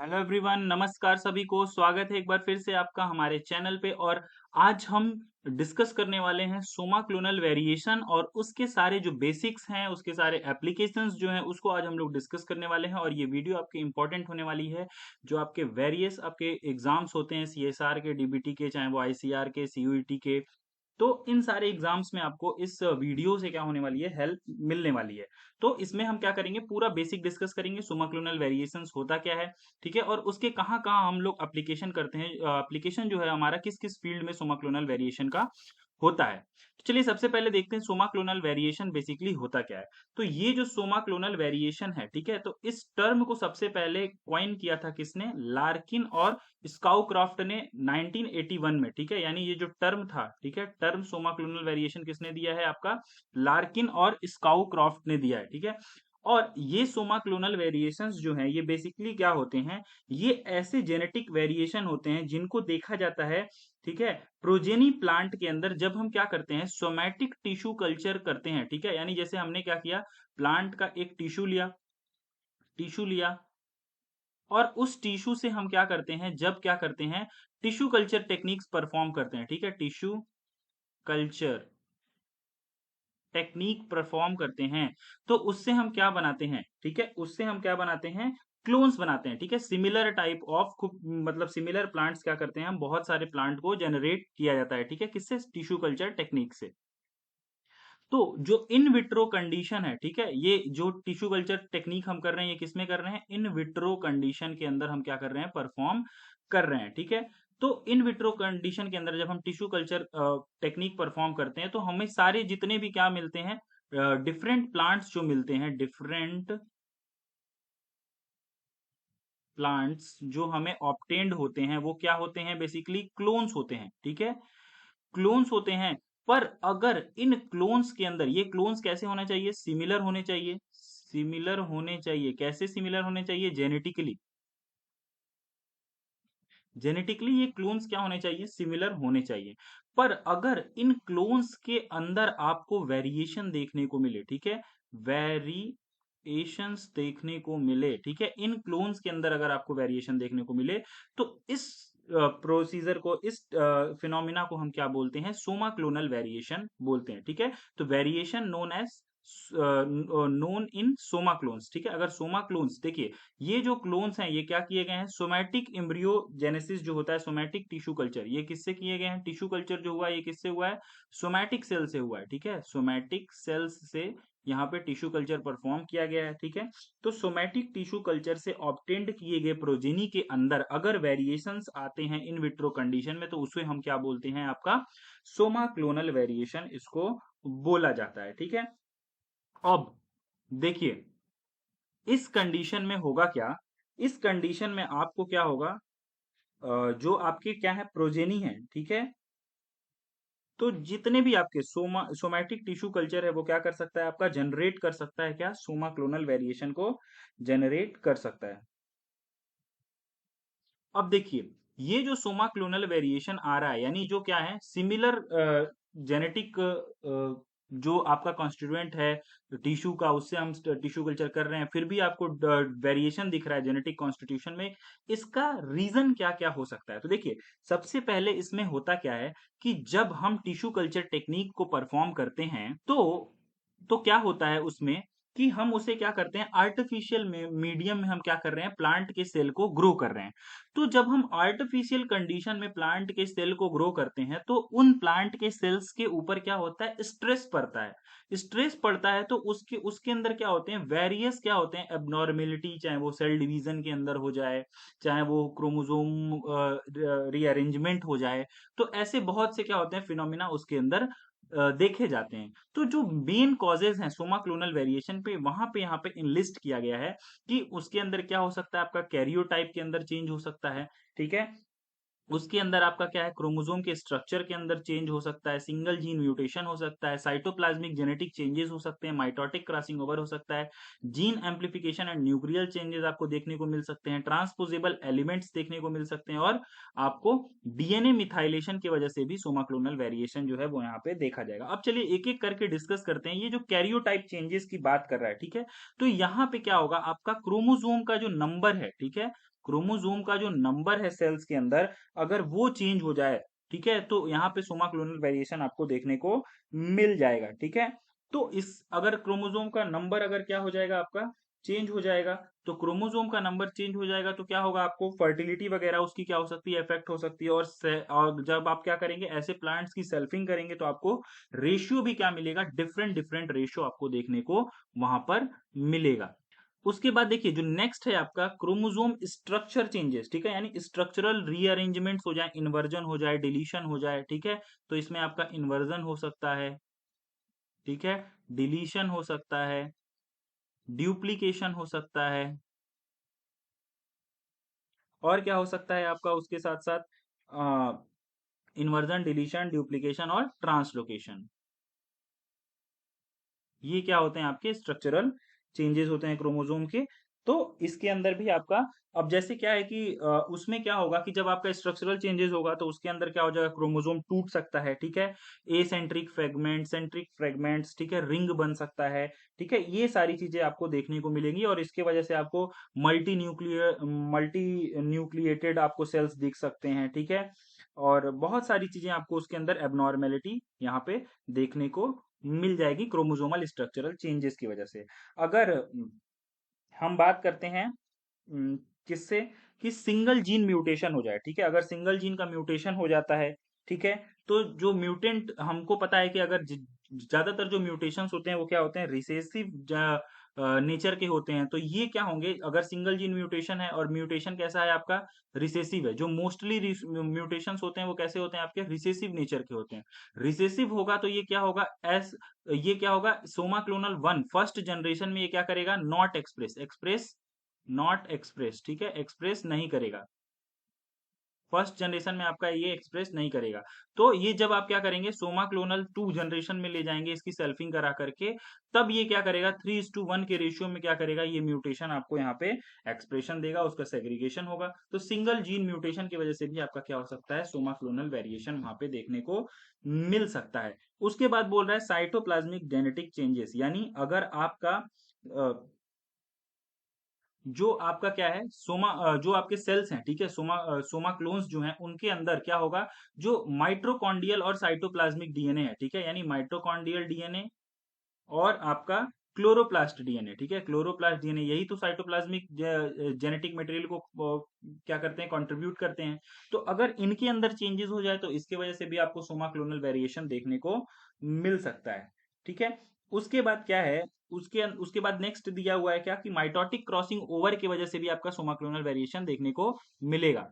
Hello everyone, नमस्कार सभी को। स्वागत है एक बार फिर से आपका हमारे चैनल पे। और आज हम डिस्कस करने वाले हैं सोमा क्लोनल वेरिएशन और उसके सारे जो बेसिक्स हैं, उसके सारे एप्लीकेशंस जो हैं, उसको आज हम लोग डिस्कस करने वाले हैं। और ये वीडियो आपके इंपॉर्टेंट होने वाली है। जो आपके वेरियस आपके एग्जाम्स होते हैं, सीएसआर के, डीबीटी के, चाहे वो आईसीआर के, सीयूईटी के, तो इन सारे एग्जाम्स में आपको इस वीडियो से क्या होने वाली है, हेल्प मिलने वाली है। तो इसमें हम क्या करेंगे, पूरा बेसिक डिस्कस करेंगे, सुमा क्लोनल वेरिएशंस होता क्या है, ठीक है, और उसके कहाँ कहाँ हम लोग एप्लीकेशन करते हैं। एप्लीकेशन जो है हमारा किस किस फील्ड में सोमा क्लोनल वेरिएशन का होता है। तो चलिए सबसे पहले देखते हैं सोमा क्लोनल वेरिएशन बेसिकली होता क्या है। तो ये जो सोमा क्लोनल वेरिएशन है, ठीक है, तो इस टर्म को सबसे पहले क्वाइन किया था किसने, लार्किन और स्काउक्राफ्ट ने 1981 में, ठीक है। यानी ये जो टर्म था, ठीक है, टर्म सोमा क्लोनल वेरिएशन किसने दिया है, आपका लार्किन और स्काउक्राफ्ट ने दिया है, ठीक है। और ये सोमा क्लोनल वेरिएशंस जो हैं, ये बेसिकली क्या होते हैं, ये ऐसे जेनेटिक वेरिएशन होते हैं जिनको देखा जाता है, ठीक है, प्रोजेनी प्लांट के अंदर। जब हम क्या करते हैं, सोमैटिक टिश्यू कल्चर करते हैं, ठीक है, यानी जैसे हमने क्या किया, प्लांट का एक टिश्यू लिया और उस टिश्यू से हम क्या करते हैं, जब क्या करते हैं, टिश्यू कल्चर टेक्निक्स परफॉर्म करते हैं, ठीक है, टिश्यू कल्चर टेक्निक परफॉर्म करते हैं, तो उससे हम क्या बनाते हैं, ठीक है, उससे हम क्या बनाते हैं, क्लोन्स बनाते हैं, ठीक है। सिमिलर टाइप ऑफ खूब, मतलब सिमिलर प्लांट्स क्या करते हैं, हम बहुत सारे प्लांट को जनरेट किया जाता है, ठीक है, किससे, टिश्यू कल्चर टेक्निक से। तो जो इन विट्रो कंडीशन है, ठीक है, ये जो टिश्यू कल्चर टेक्निक हम कर रहे हैं, ये किसमें कर रहे हैं, इन विट्रो कंडीशन के अंदर हम क्या कर रहे हैं, परफॉर्म कर रहे हैं, ठीक है। तो इन विट्रो कंडीशन के अंदर जब हम टिश्यू कल्चर टेक्निक परफॉर्म करते हैं, तो हमें सारे जितने भी क्या मिलते हैं, डिफरेंट प्लांट्स जो मिलते हैं, डिफरेंट प्लांट्स जो हमें ऑब्टेन्ड होते हैं, वो क्या होते हैं, बेसिकली क्लोन्स होते हैं, ठीक है, क्लोन्स होते हैं। पर अगर इन क्लोन्स के अंदर, ये क्लोन्स कैसे होना चाहिए, सिमिलर होने चाहिए, सिमिलर होने चाहिए, कैसे सिमिलर होने चाहिए, जेनेटिकली, जेनेटिकली ये क्लोन्स क्या होने चाहिए, सिमिलर होने चाहिए। पर अगर इन क्लोन्स के अंदर आपको वेरिएशन देखने को मिले, ठीक है, वेरिएशंस देखने को मिले, ठीक है, इन क्लोन्स के अंदर अगर आपको वेरिएशन देखने को मिले, तो इस प्रोसीजर को, इस फिनोमिना को हम क्या बोलते हैं, सोमा क्लोनल वेरिएशन बोलते हैं, ठीक है। तो variation known as known in somaclones, ठीक है। अगर सोमा क्लोन्स देखिए, ये जो क्लोन्स हैं, ये क्या किए गए हैं, सोमैटिक एम्ब्रियो जेनेसिस जो होता है, सोमैटिक टिश्यू कल्चर, ये किससे किए गए हैं, टिश्यू कल्चर जो हुआ है, ये किससे हुआ है, सोमैटिक सेल से हुआ है, ठीक है, सोमैटिक सेल्स से यहाँ पे टिश्यू कल्चर परफॉर्म किया गया है, ठीक है। तो सोमैटिक टिश्यू कल्चर से ऑब्टेन्ड किए गए प्रोजेनी के अंदर अगर वेरिएशंस आते हैं इन विट्रो कंडीशन में, तो उसे हम क्या बोलते हैं, आपका सोमा क्लोनल वेरिएशन इसको बोला जाता है, ठीक है। अब देखिए, इस कंडीशन में होगा क्या, इस कंडीशन में आपको क्या होगा, जो आपके क्या है, प्रोजेनी है, ठीक है, तो जितने भी आपके सोमैटिक टिश्यू कल्चर है, वो क्या कर सकता है, आपका जनरेट कर सकता है, क्या, सोमा क्लोनल वेरिएशन को जनरेट कर सकता है। अब देखिए, ये जो सोमा क्लोनल वेरिएशन आ रहा है, यानी जो क्या है, सिमिलर जेनेटिक जो आपका कॉन्स्टिट्यूएंट है टिश्यू का, उससे हम टिश्यू कल्चर कर रहे हैं, फिर भी आपको वेरिएशन दिख रहा है जेनेटिक कॉन्स्टिट्यूशन में। इसका रीजन क्या क्या हो सकता है, तो देखिए, सबसे पहले इसमें होता क्या है कि जब हम टिश्यू कल्चर टेक्निक को परफॉर्म करते हैं, तो क्या होता है उसमें कि हम उसे क्या करते हैं, आर्टिफिशियल मीडियम में हम क्या कर रहे हैं, प्लांट के सेल को ग्रो कर रहे हैं। तो जब हम आर्टिफिशियल कंडीशन में प्लांट के सेल को ग्रो करते हैं, तो उन प्लांट के सेल्स के ऊपर क्या होता है, स्ट्रेस पड़ता है। स्ट्रेस पड़ता है तो उसके उसके अंदर क्या होते हैं, वेरियस क्या होते हैं, एबनॉर्मेलिटी, चाहे वो सेल डिवीजन के अंदर हो जाए, चाहे वो क्रोमोसोम रीअरेंजमेंट हो जाए, तो ऐसे बहुत से क्या होते हैं, फिनोमिना उसके अंदर देखे जाते हैं। तो जो मेन कॉजेज हैं सोमा क्लोनल वेरिएशन पे, वहां पे यहाँ पे इनलिस्ट किया गया है कि उसके अंदर क्या हो सकता है, आपका कैरियोटाइप के अंदर चेंज हो सकता है, ठीक है, उसके अंदर आपका क्या है, क्रोमोसोम के स्ट्रक्चर के अंदर चेंज हो सकता है, सिंगल जीन म्यूटेशन हो सकता है, साइटोप्लाज्मिक जेनेटिक चेंजेस हो सकते हैं, माइटोटिक क्रॉसिंग ओवर हो सकता है, gene amplification and nuclear changes आपको देखने को मिल सकते हैं, ट्रांसपोजेबल एलिमेंट्स देखने को मिल सकते हैं, और आपको डीएनए मिथाइलेशन की वजह से भी सोमाक्लोनल वेरिएशन जो है वो यहाँ पे देखा जाएगा। अब चलिए एक एक करके डिस्कस करते हैं। ये जो कैरियोटाइप चेंजेस की बात कर रहा है, ठीक है, तो यहाँ पे क्या होगा, आपका क्रोमोसोम का जो नंबर है, ठीक है, क्रोमोसोम का जो नंबर है सेल्स के अंदर, अगर वो चेंज हो जाए, ठीक है, तो यहाँ पे सोमा क्लोनल वेरिएशन आपको देखने को मिल जाएगा, ठीक है। तो इस अगर क्रोमोसोम का नंबर अगर क्या हो जाएगा आपका, चेंज हो जाएगा, तो क्रोमोसोम का नंबर चेंज हो जाएगा तो क्या होगा, आपको फर्टिलिटी वगैरह उसकी क्या हो सकती है, इफेक्ट हो सकती है। और जब आप क्या करेंगे, ऐसे प्लांट्स की सेल्फिंग करेंगे तो आपको रेशियो भी क्या मिलेगा, डिफरेंट डिफरेंट रेशियो आपको देखने को वहां पर मिलेगा। उसके बाद देखिए जो नेक्स्ट है आपका क्रोमोसोम स्ट्रक्चर चेंजेस, ठीक है, यानी स्ट्रक्चरल रीअरेंजमेंट्स हो जाए, इन्वर्जन हो जाए, डिलीशन हो जाए, ठीक है। तो इसमें आपका इन्वर्जन हो सकता है, ठीक है, डिलीशन हो सकता है, ड्यूप्लीकेशन हो सकता है, और क्या हो सकता है आपका उसके साथ साथ इन्वर्जन, डिलीशन, ड्यूप्लीकेशन और ट्रांसलोकेशन। ये क्या होते हैं, आपके स्ट्रक्चरल चेंजेस होते हैं क्रोमोसोम के। तो इसके अंदर भी आपका, अब जैसे क्या है कि उसमें क्या होगा कि जब आपका स्ट्रक्चरल चेंजेस होगा तो उसके अंदर क्या हो जाएगा, क्रोमोसोम टूट सकता है, ठीक है, एसेंट्रिक फ्रेगमेंट, सेंट्रिक फ्रेगमेंट्स, ठीक है, रिंग बन सकता है, ठीक है, ये सारी चीजें आपको देखने को मिलेंगी और इसके वजह से आपको मल्टी न्यूक्लिएटेड आपको सेल्स दिख सकते हैं, ठीक है, और बहुत सारी चीजें आपको उसके अंदर एबनॉर्मेलिटी यहाँ पे देखने को मिल जाएगी क्रोमोसोमल स्ट्रक्चरल चेंजेस की वजह से। अगर हम बात करते हैं किससे, कि सिंगल जीन म्यूटेशन हो जाए, ठीक है, अगर सिंगल जीन का म्यूटेशन हो जाता है, ठीक है, तो जो म्यूटेंट हमको पता है कि अगर ज्यादातर जो म्यूटेशंस होते हैं वो क्या होते हैं, रिसेसिव नेचर के होते हैं। तो ये क्या होंगे, अगर सिंगल जीन म्यूटेशन है और म्यूटेशन कैसा है आपका, रिसेसिव है, जो मोस्टली म्यूटेशंस होते हैं वो कैसे होते हैं आपके, रिसेसिव नेचर के होते हैं। रिसेसिव होगा तो ये क्या होगा, एस ये क्या होगा, Soma clonal one first generation में ये क्या करेगा, नॉट एक्सप्रेस, नॉट एक्सप्रेस, ठीक है, एक्सप्रेस नहीं करेगा, फर्स्ट जनरेशन में आपका ये एक्सप्रेस नहीं करेगा। तो ये जब आप क्या करेंगे, सोमा क्लोनल टू जनरेशन में ले जाएंगे इसकी सेल्फिंग करा करके, तब ये क्या करेगा, 3:1 के रेशियो में क्या करेगा, ये म्यूटेशन आपको यहाँ पे एक्सप्रेशन देगा, उसका सेग्रीगेशन होगा। तो सिंगल जीन म्यूटेशन की वजह से भी आपका क्या हो सकता है, सोमा क्लोनल वेरिएशन वहां पे देखने को मिल सकता है। उसके बाद बोल रहा है साइटोप्लाज्मिक जेनेटिक चेंजेस, यानी अगर आपका जो आपका क्या है, जो आपके सेल्स हैं, ठीक है, सोमा क्लोन्स जो हैं उनके अंदर क्या होगा, जो माइट्रोकॉन्ड्रियल और साइटोप्लाज्मिक डीएनए है, ठीक है, यानी माइट्रोकॉन्ड्रियल डीएनए और आपका क्लोरोप्लास्ट डीएनए, ठीक है, क्लोरोप्लास्ट डीएनए यही तो साइटोप्लाज्मिक जेनेटिक मटेरियल को क्या करते हैं, कंट्रीब्यूट करते हैं। तो अगर इनके अंदर चेंजेस हो जाए तो इसके वजह से भी आपको सोमा क्लोनल वेरिएशन देखने को मिल सकता है, ठीक है। उसके बाद क्या है, उसके बाद नेक्स्ट दिया हुआ है क्या, कि माइटोटिक क्रॉसिंग ओवर की वजह से भी आपका सोमा क्लोनल वेरिएशन देखने को मिलेगा।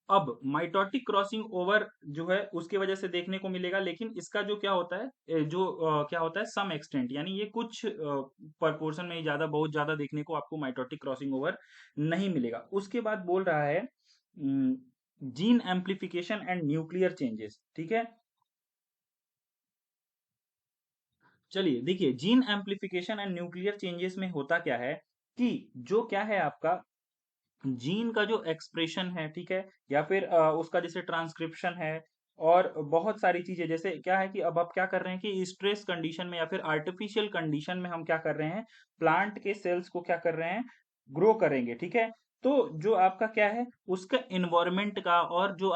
अब माइटोटिक क्रॉसिंग ओवर जो है उसके वजह से देखने को मिलेगा, लेकिन इसका जो क्या होता है, क्या होता है, सम एक्सटेंट, यानी ये कुछ प्रपोर्शन में ही ज्यादा, बहुत ज्यादा देखने को आपको माइटोटिक क्रॉसिंग ओवर नहीं मिलेगा। उसके बाद बोल रहा है gene amplification and nuclear changes, ठीक है। चलिए देखिए, gene amplification and nuclear changes में होता क्या है, कि जो क्या है आपका जीन का जो एक्सप्रेशन है, ठीक है, या फिर उसका जैसे ट्रांसक्रिप्शन है, और बहुत सारी चीजें, जैसे क्या है कि अब आप क्या कर रहे हैं कि स्ट्रेस कंडीशन में या फिर आर्टिफिशियल कंडीशन में हम क्या कर रहे हैं, प्लांट के सेल्स को क्या कर रहे हैं, ग्रो करेंगे, ठीक है। तो जो आपका क्या है, उसका इन्वायरमेंट का और जो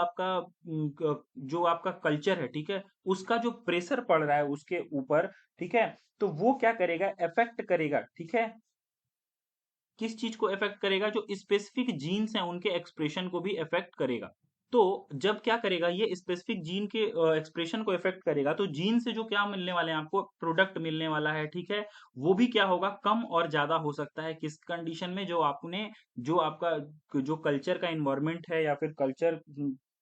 आपका कल्चर है, ठीक है, उसका जो प्रेशर पड़ रहा है उसके ऊपर, ठीक है, तो वो क्या करेगा, इफेक्ट करेगा, ठीक है, किस चीज को इफेक्ट करेगा, जो स्पेसिफिक जीन्स हैं उनके एक्सप्रेशन को भी इफेक्ट करेगा। तो जब क्या करेगा, ये स्पेसिफिक जीन के एक्सप्रेशन को इफेक्ट करेगा, तो जीन से जो क्या मिलने वाले हैं आपको, प्रोडक्ट मिलने वाला है, ठीक है, वो भी क्या होगा, कम और ज्यादा हो सकता है, किस कंडीशन में, जो आपने जो आपका जो कल्चर का इन्वायरमेंट है या फिर कल्चर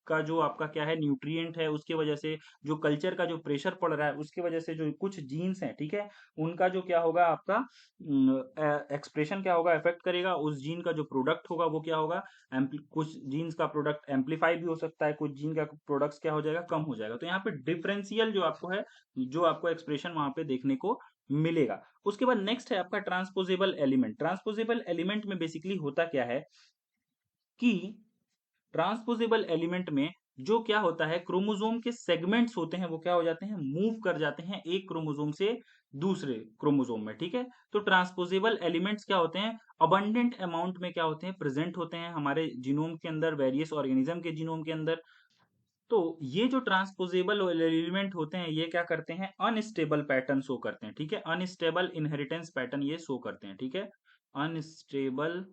का जो आपका क्या है, न्यूट्रिएंट है, उसके वजह से जो कल्चर का जो प्रेशर पड़ रहा है उसकी वजह से जो कुछ जीन्स हैं, ठीक है, उनका जो क्या होगा आपका एक्सप्रेशन क्या होगा, इफेक्ट करेगा, उस जीन का जो प्रोडक्ट होगा वो क्या होगा, कुछ जीन्स का प्रोडक्ट एम्पलीफाई भी हो सकता है, कुछ जीन का प्रोडक्ट्स क्या हो जाएगा, कम हो जाएगा। तो यहाँ पे डिफरेंशियल जो आपको है, जो आपको एक्सप्रेशन वहां पे देखने को मिलेगा। उसके बाद नेक्स्ट है आपका ट्रांसपोजेबल एलिमेंट। ट्रांसपोजेबल एलिमेंट में बेसिकली होता क्या है, कि ट्रांसपोजेबल एलिमेंट में जो क्या होता है, क्रोमोसोम के सेगमेंट्स होते हैं वो क्या हो जाते हैं, मूव कर जाते हैं एक क्रोमोसोम से दूसरे क्रोमोसोम में, ठीक है। तो ट्रांसपोजेबल एलिमेंट्स क्या होते हैं, अबंडेंट अमाउंट में क्या होते हैं, प्रेजेंट होते हैं हमारे जीनोम के अंदर, वेरियस ऑर्गेनिज्म के जीनोम के अंदर। तो ये जो ट्रांसपोजेबल एलिमेंट होते हैं ये क्या करते हैं, अनस्टेबल पैटर्न शो करते हैं, ठीक है। अनस्टेबल इनहेरिटेंस पैटर्न ये शो करते हैं, ठीक है। अनस्टेबल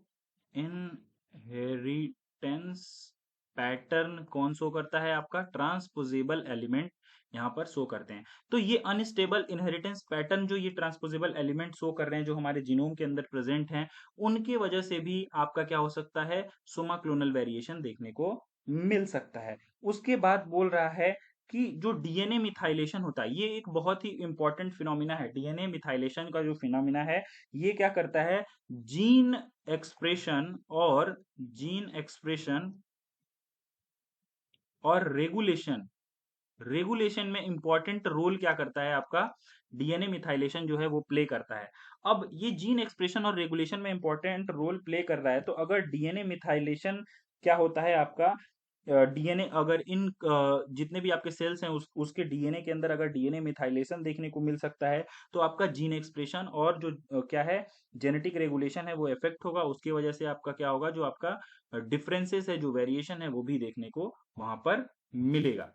इनहेरिटेंस पैटर्न कौन शो करता है, आपका ट्रांसपोजेबल एलिमेंट यहाँ पर शो करते हैं। तो ये अनस्टेबल इनहेरिटेंस पैटर्न जो ये ट्रांसपोजेबल एलिमेंट शो कर रहे हैं, जो हमारे जीनोम के अंदर प्रेजेंट हैं, उनके वजह से भी आपका क्या हो सकता है, सोमा क्लोनल वेरिएशन देखने को मिल सकता है। उसके बाद बोल रहा है कि जो डीएनए मिथाइलेशन होता है, ये एक बहुत ही इंपॉर्टेंट फिनोमिना है। डीएनए मिथाइलेशन का जो फिनोमिना है, ये क्या करता है, जीन एक्सप्रेशन और जीन एक्सप्रेशन और रेगुलेशन, रेगुलेशन में इंपॉर्टेंट रोल क्या करता है आपका, डीएनए मिथाइलेशन जो है वो प्ले करता है। अब ये जीन एक्सप्रेशन और रेगुलेशन में इंपॉर्टेंट रोल प्ले कर रहा है, तो अगर डीएनए मिथाइलेशन क्या होता है आपका, डीएनए अगर इन जितने भी आपके सेल्स हैं उसके डीएनए के अंदर अगर डीएनए मिथाइलेशन देखने को मिल सकता है, तो आपका जीन एक्सप्रेशन और जो क्या है, जेनेटिक रेगुलेशन है वो इफेक्ट होगा। उसकी वजह से आपका क्या होगा, जो आपका डिफरेंसेस है, जो वेरिएशन है वो भी देखने को वहां पर मिलेगा।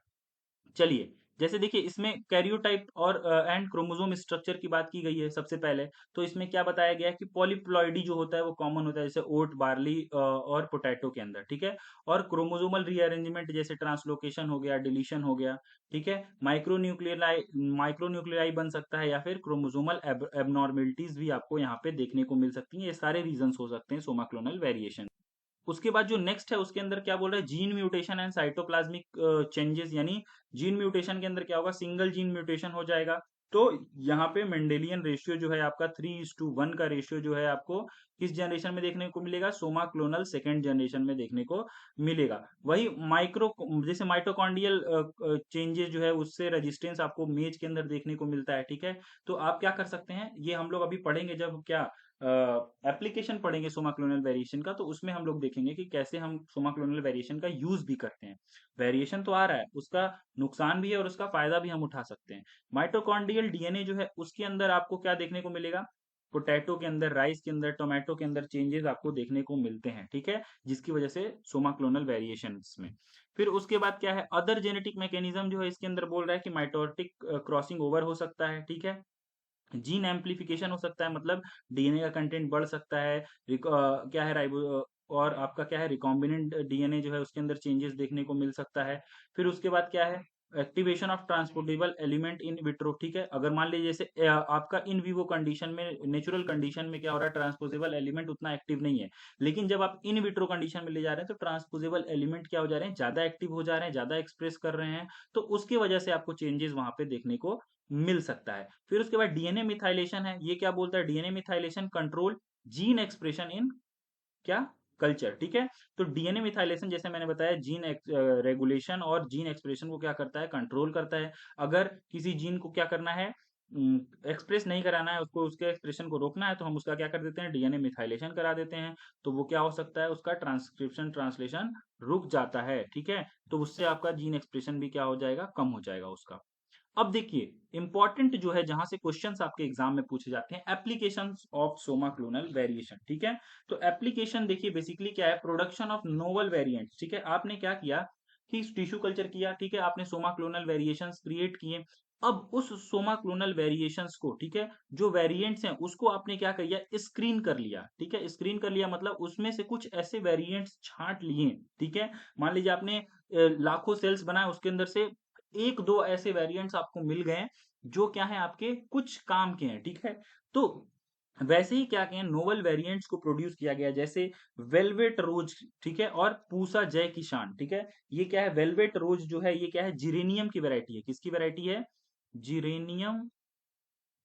चलिए, जैसे देखिए इसमें कैरियोटाइप और एंड क्रोमोसोम स्ट्रक्चर की बात की गई है सबसे पहले। तो इसमें क्या बताया गया है कि पॉलीप्लॉइडी जो होता है वो कॉमन होता है, जैसे ओट, बार्ली और पोटैटो के अंदर, ठीक है। और क्रोमोसोमल रीअरेंजमेंट जैसे ट्रांसलोकेशन हो गया, डिलीशन हो गया, ठीक है। माइक्रोन्यूक्लियाई बन सकता है, या फिर क्रोमोसोमल एबनॉर्मेलिटीज भी आपको यहाँ पे देखने को मिल सकती हैं। ये सारे रीजंस हो सकते हैं सोमा क्लोनल वेरिएशन। उसके बाद जो नेक्स्ट है उसके अंदर क्या बोल रहा है, gene mutation and cytoplasmic changes, यानी जीन म्यूटेशन के अंदर क्या होगा, सिंगल जीन म्यूटेशन हो जाएगा। तो यहाँ पे मेंडेलियन रेशियो जो है आपका 3:1 का रेशियो जो है आपको किस जनरेशन में देखने को मिलेगा, सोमा क्लोनल सेकेंड जनरेशन में देखने को मिलेगा। वही माइक्रो जैसे माइटोकॉन्ड्रियल चेंजेस जो है उससे रेजिस्टेंस आपको मेज के अंदर देखने को मिलता है, ठीक है। तो आप क्या कर सकते हैं, ये हम लोग अभी पढ़ेंगे जब क्या एप्लीकेशन पढ़ेंगे सोमा क्लोनल वेरिएशन का, तो उसमें हम लोग देखेंगे कि कैसे हम सोमा क्लोनल वेरिएशन का यूज भी करते हैं। वेरिएशन तो आ रहा है, उसका नुकसान भी है और उसका फायदा भी हम उठा सकते हैं। माइटोकॉन्ड्रियल डीएनए जो है उसके अंदर आपको क्या देखने को मिलेगा, पोटैटो के अंदर, राइस के अंदर, टोमेटो के अंदर चेंजेस आपको देखने को मिलते हैं, ठीक है। जिसकी वजह से सोमा क्लोनल वेरिएशन में। फिर उसके बाद क्या है, अदर जेनेटिक मैकेनिज्म जो है इसके अंदर बोल रहा है कि माइटोटिक क्रॉसिंग ओवर हो सकता है, ठीक है। जीन एम्प्लीफिकेशन हो सकता है, मतलब डीएनए का कंटेंट बढ़ सकता है। क्या है राइबो और आपका क्या है, रिकॉम्बिनेंट डीएनए जो है उसके अंदर चेंजेस देखने को मिल सकता है। फिर उसके बाद क्या है, activation of transportable element in vitro, ठीक है। अगर मान लीजिए जैसे आपका इन विवो कंडीशन में, नेचुरल कंडीशन में क्या हो रहा है, ट्रांसपोजेबल एलिमेंट उतना एक्टिव नहीं है, लेकिन जब आप इन विट्रो कंडीशन में ले जा रहे हैं तो ट्रांसपोजेबल एलिमेंट क्या हो जा रहे हैं, ज्यादा एक्टिव हो जा रहे हैं, ज्यादा एक्सप्रेस कर रहे हैं। तो उसकी वजह से आपको चेंजेस वहां पे देखने को मिल सकता है। फिर उसके बाद डीएनए मिथाइलेशन है, ये क्या बोलता है, DNA methylation control gene expression in क्या, कल्चर, ठीक है। तो डीएनए मिथाइलेशन जैसे मैंने बताया, जीन रेगुलेशन और जीन एक्सप्रेशन को क्या करता है, कंट्रोल करता है। अगर किसी जीन को क्या करना है, एक्सप्रेस नहीं कराना है उसको, उसके एक्सप्रेशन को रोकना है, तो हम उसका क्या कर देते हैं, डीएनए मिथाइलेशन करा देते हैं। तो वो क्या हो सकता है, उसका ट्रांसक्रिप्शन ट्रांसलेशन रुक जाता है, ठीक है। तो उससे आपका जीन एक्सप्रेशन भी क्या हो जाएगा, कम हो जाएगा उसका। अब देखिए इंपॉर्टेंट जो है जहां से क्वेश्चंस आपके एग्जाम में पूछे जाते हैं, applications of Soma clonal variation, ठीक है। तो एप्लीकेशन देखिए बेसिकली क्या है, प्रोडक्शन ऑफ नोवल वेरिएंट्स, ठीक है। आपने क्या किया कि टिश्यू कल्चर किया, ठीक है, आपने सोमा क्लोनल वेरिएशंस क्रिएट किए। अब उस सोमा क्लोनल वेरिएशंस को, ठीक है, जो वेरिएंट्स हैं उसको आपने क्या किया, स्क्रीन कर लिया, ठीक है। स्क्रीन कर लिया मतलब उसमें से कुछ ऐसे वेरिएंट्स छांट लिए, ठीक है। मान लीजिए आपने लाखों सेल्स बनाए, उसके अंदर से एक दो ऐसे वेरिएंट्स आपको मिल गए जो क्या है, आपके कुछ काम के हैं, ठीक है। तो वैसे ही क्या कहें, नोवल वेरिएंट्स को प्रोड्यूस किया गया, जैसे वेलवेट रोज, ठीक है, और पूसा जय किसान, ठीक है। ये क्या है, वेलवेट रोज जो है ये क्या है, जिरेनियम की वैरायटी है, किसकी वैरायटी है, जिरेनियम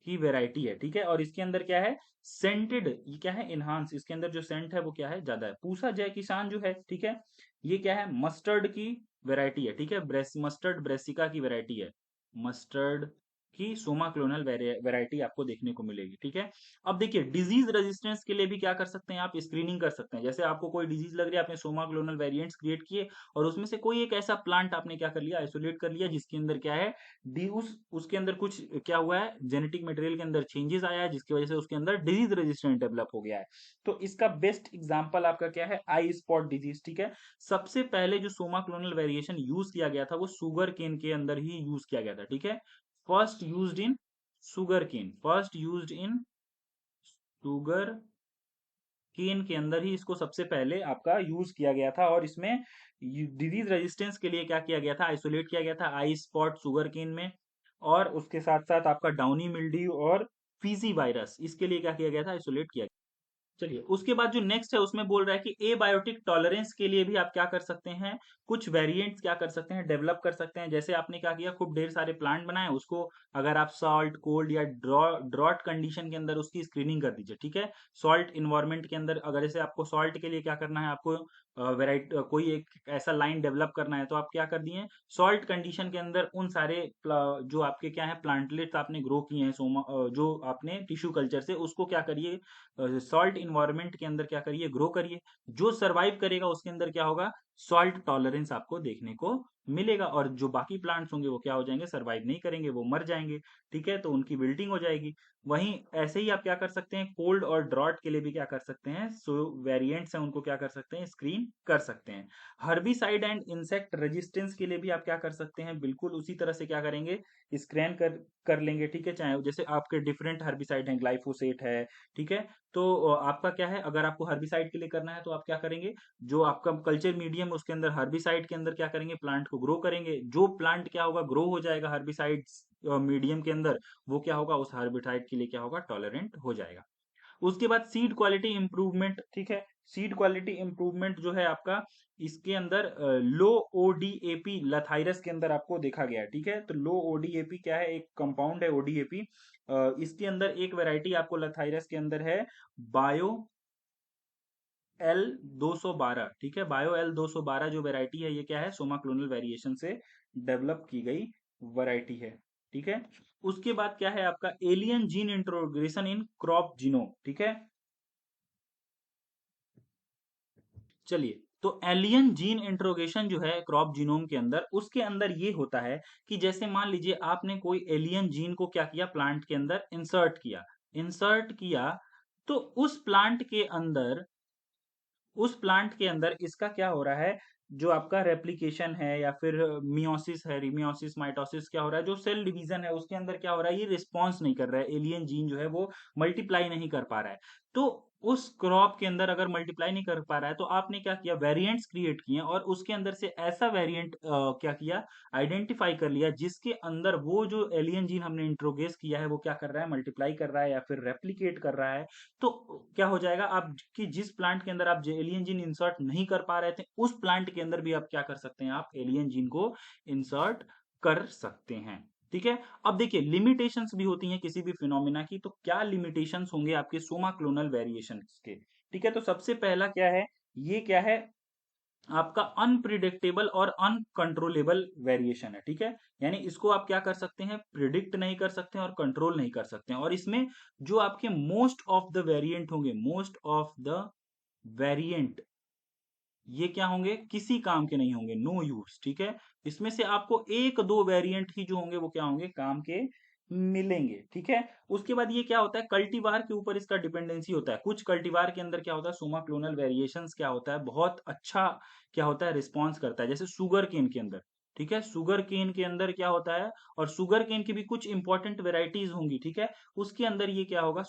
की वैरायटी है, ठीक है। और इसके अंदर क्या है, सेंटेड, ये क्या है, इनहांस, इसके अंदर जो सेंट है वो क्या है, ज्यादा है। पूसा जय किसान जो है, ठीक है, ये क्या है, मस्टर्ड की वैरायटी है, ठीक है। मस्टर्ड ब्रेसिका की वैरायटी है, मस्टर्ड की सोमा क्लोनल वेराइटी आपको देखने को मिलेगी। ठीक है, अब देखिए डिजीज रेजिस्टेंस के लिए भी क्या कर सकते हैं, आप स्क्रीनिंग कर सकते हैं। जैसे आपको कोई डिजीज लग रही है, आपने सोमा क्लोनल वेरिएंट्स क्रिएट किए और उसमें से कोई एक ऐसा प्लांट आपने क्या कर लिया, आइसोलेट कर लिया, जिसके अंदर क्या है डी उसके अंदर कुछ क्या हुआ है, जेनेटिक मटेरियल के अंदर चेंजेस आया है, जिसकी वजह से उसके अंदर डिजीज रेजिस्टेंट डेवलप हो गया है। तो इसका बेस्ट एग्जांपल आपका क्या है, आई स्पॉट डिजीज। ठीक है, सबसे पहले जो सोमा क्लोनल वेरिएशन यूज किया गया था वो शुगर केन के अंदर ही यूज किया गया था। ठीक है, first used in sugarcane, first used in sugarcane के अंदर ही इसको सबसे पहले आपका यूज किया गया था। और इसमें डिजीज रेजिस्टेंस के लिए क्या किया गया था, आइसोलेट किया गया था आई स्पॉट शुगर केन में। और उसके साथ साथ आपका डाउनी मिल्ड्यू और फीजी वायरस, इसके लिए क्या किया गया था, आइसोलेट किया। चलिए उसके बाद जो नेक्स्ट है उसमें बोल रहा है कि एबायोटिक टॉलरेंस के लिए भी आप क्या कर सकते हैं, कुछ वेरिएंट्स क्या कर सकते हैं, डेवलप कर सकते हैं। जैसे आपने क्या किया, खूब ढेर सारे प्लांट बनाए, उसको अगर आप सॉल्ट, कोल्ड या ड्रॉट कंडीशन के अंदर उसकी स्क्रीनिंग कर दीजिए। ठीक है, सॉल्ट इन्वायरमेंट के अंदर अगर जैसे आपको सॉल्ट के लिए क्या करना है, आपको वेराइटी कोई एक ऐसा लाइन डेवलप करना है, तो आप क्या कर दिए, सॉल्ट कंडीशन के अंदर उन सारे जो आपके क्या है प्लांटलेट्स आपने ग्रो किए हैं जो आपने टिश्यू कल्चर से, उसको क्या करिए, सॉल्ट इन्वायरमेंट के अंदर क्या करिए, ग्रो करिए। जो सरवाइव करेगा उसके अंदर क्या होगा, सॉल्ट टॉलरेंस आपको देखने को मिलेगा। और जो बाकी प्लांट्स होंगे वो क्या हो जाएंगे, सरवाइव नहीं करेंगे, वो मर जाएंगे। ठीक है, तो उनकी विल्टिंग हो जाएगी। वहीं ऐसे ही आप क्या कर सकते हैं, कोल्ड और ड्रॉट के लिए भी क्या कर सकते हैं, सो वेरिएंट्स हैं उनको क्या कर सकते हैं, स्क्रीन कर सकते हैं। हर्बिसाइड एंड इंसेक्ट रेजिस्टेंस के लिए भी आप क्या कर सकते हैं, बिल्कुल उसी तरह से क्या करेंगे, स्क्रैन कर लेंगे। ठीक है, चाहे जैसे आपके डिफरेंट हर्बिसाइड हैं, ग्लाइफोसेट है। ठीक है, तो आपका क्या है, अगर आपको हर्बिसाइड के लिए करना है तो आप क्या करेंगे, जो आपका कल्चर मीडियम उसके अंदर हर्बिसाइड के अंदर क्या करेंगे, प्लांट को ग्रो करेंगे। जो प्लांट क्या होगा, ग्रो हो जाएगा हर्बिसाइड्स मीडियम के अंदर, वो क्या होगा, उस हर्बिसाइड के लिए क्या होगा, टॉलरेंट हो जाएगा। उसके बाद सीड क्वालिटी इंप्रूवमेंट। ठीक है, सीड क्वालिटी इंप्रूवमेंट जो है आपका, इसके अंदर लो ओडीएपी लथाइरस के अंदर आपको देखा गया है। ठीक है, तो लो ओडीएपी क्या है, एक कंपाउंड है ओडीएपी। इसके अंदर एक वैरायटी आपको लथाइरस के अंदर है, बायो एल 212। ठीक है, बायो एल 212 जो वैरायटी है, ये क्या है, सोमा क्लोनल वेरिएशन से डेवलप की गई वैरायटी है। ठीक है, उसके बाद क्या है आपका, alien gene introgression in crop genome. ठीक है, चलिए, तो एलियन जीन इंट्रोगेशन जो है क्रॉप जीनोम के अंदर, उसके अंदर ये होता है कि जैसे मान लीजिए आपने कोई एलियन जीन को क्या किया, प्लांट के अंदर इंसर्ट किया। तो उस प्लांट के अंदर इसका क्या हो रहा है, जो आपका रेप्लिकेशन है या फिर मियोसिस है, मियोसिस माइटोसिस क्या हो रहा है, जो सेल डिवीजन है उसके अंदर क्या हो रहा है, ये रिस्पॉन्स नहीं कर रहा है, एलियन जीन जो है वो मल्टीप्लाई नहीं कर पा रहा है। तो उस क्रॉप के अंदर अगर मल्टीप्लाई नहीं कर पा रहा है, तो आपने क्या किया, वेरिएंट्स क्रिएट किए और उसके अंदर से ऐसा वेरिएंट क्या किया, आइडेंटिफाई कर लिया, जिसके अंदर वो जो एलियन जीन हमने इंट्रोगेस किया है वो क्या कर रहा है, मल्टीप्लाई कर रहा है या फिर रेप्लिकेट कर रहा है। तो क्या हो जाएगा, आप कि जिस प्लांट के अंदर आप एलियन जीन इंसर्ट नहीं कर पा रहे थे, उस प्लांट के अंदर भी आप क्या कर सकते हैं, आप एलियन जीन को इंसर्ट कर सकते हैं। ठीक है, अब देखिए लिमिटेशंस भी होती हैं किसी भी फिनोमिना की, तो क्या लिमिटेशंस होंगे आपके सोमा क्लोनल वेरिएशंस के। ठीक है, तो सबसे पहला क्या है, ये क्या है, आपका अनप्रिडिक्टेबल और अनकंट्रोलेबल वेरिएशन है। ठीक है, यानी इसको आप क्या कर सकते हैं, प्रिडिक्ट नहीं कर सकते हैं और कंट्रोल नहीं कर सकते हैं। और इसमें जो आपके मोस्ट ऑफ द वेरिएंट होंगे, मोस्ट ऑफ द वेरिएंट, ये क्या होंगे, किसी काम के नहीं होंगे, नो यूज। ठीक है, इसमें से आपको एक दो वेरिएंट ही जो होंगे वो क्या होंगे, काम के मिलेंगे। ठीक है, उसके बाद ये क्या होता है, कल्टीवार के ऊपर इसका डिपेंडेंसी होता है। कुछ कल्टीवार के अंदर क्या होता है, सोमा क्लोनल वेरिएशंस क्या होता है, बहुत अच्छा क्या होता है, रिस्पॉन्स करता है। जैसे शुगर केन के अंदर, ठीक है, शुगर केन के अंदर क्या होता है, और शुगर केन की भी कुछ इंपॉर्टेंट वेराइटीज होंगी। ठीक है, उसके अंदर ये क्या होगा,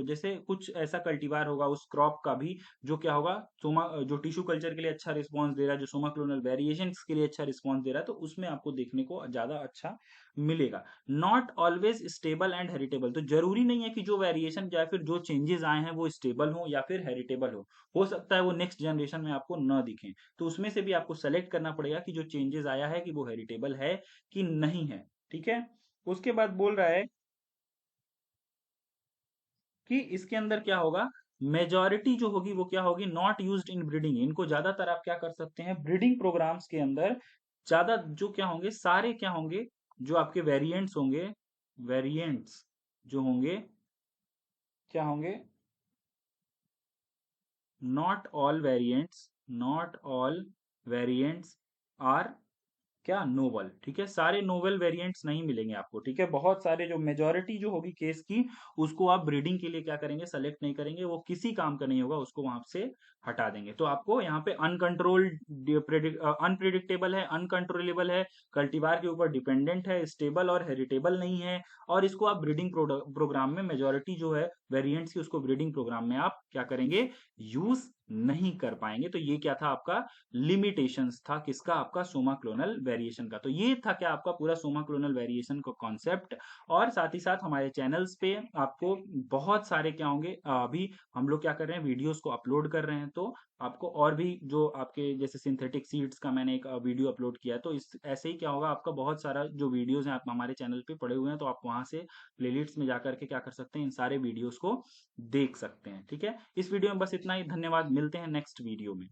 जैसे कुछ ऐसा कल्टीवार होगा उस क्रॉप का भी, जो क्या होगा, सोमा जो टिश्यू कल्चर के लिए अच्छा रिस्पॉन्स दे रहा है, जो सोमा क्लोनल वेरिएशन के लिए अच्छा रिस्पॉन्स दे रहा है, तो उसमें आपको देखने को ज्यादा अच्छा मिलेगा। Not always stable and heritable, तो जरूरी नहीं है कि जो वेरिएशन या फिर जो चेंजेस आए हैं वो स्टेबल हो या फिर हेरिटेबल हो सकता है वो नेक्स्ट जनरेशन में आपको न दिखें। तो उसमें से भी आपको सेलेक्ट करना पड़ेगा कि जो चेंजेस आया है कि वो हेरिटेबल है कि नहीं है। ठीक है, उसके बाद बोल रहा है कि इसके अंदर क्या होगा, मेजॉरिटी जो होगी वो क्या होगी, नॉट यूज्ड इन ब्रीडिंग। इनको ज्यादातर आप क्या कर सकते हैं, ब्रीडिंग प्रोग्राम्स के अंदर ज्यादा जो क्या होंगे, सारे क्या होंगे, जो आपके वेरिएंट्स होंगे वेरिएंट्स जो होंगे क्या होंगे, नॉट ऑल वेरिएंट्स आर क्या नोवल, ठीक है, सारे नोवेल वेरिएंट्स नहीं मिलेंगे आपको, ठीक है, बहुत सारे जो मेजोरिटी जो होगी केस की उसको आप ब्रीडिंग के लिए क्या करेंगे, सेलेक्ट नहीं करेंगे, वो किसी काम का नहीं होगा, उसको वहां से हटा देंगे। तो आपको यहाँ पे अनकंट्रोल्ड, अनप्रिडिक्टेबल है, अनकंट्रोलेबल है, कल्टीवार के ऊपर डिपेंडेंट है, स्टेबल और हेरिटेबल नहीं है, और इसको आप ब्रीडिंग प्रोग्राम में मेजोरिटी जो है वेरिएंट्स की उसको ब्रीडिंग प्रोग्राम में आप क्या करेंगे, यूज नहीं कर पाएंगे। तो ये क्या था आपका लिमिटेशंस था, किसका, आपका सोमा क्लोनल वेरिएशन का। तो ये था क्या आपका पूरा सोमा क्लोनल वेरिएशन का कॉन्सेप्ट। और साथ ही साथ हमारे चैनल्स पे आपको बहुत सारे क्या होंगे, अभी हम लोग क्या कर रहे हैं, वीडियोस को अपलोड कर रहे हैं, तो आपको और भी जो आपके जैसे सिंथेटिक सीड्स का मैंने एक वीडियो अपलोड किया है, तो इस ऐसे ही क्या होगा, आपका बहुत सारा जो वीडियोस हैं आप हमारे चैनल पे पड़े हुए हैं, तो आप वहां से प्लेलिस्ट में जाकर के क्या कर सकते हैं, इन सारे वीडियोस को देख सकते हैं। ठीक है, इस वीडियो में बस इतना ही, धन्यवाद, मिलते हैं नेक्स्ट वीडियो में।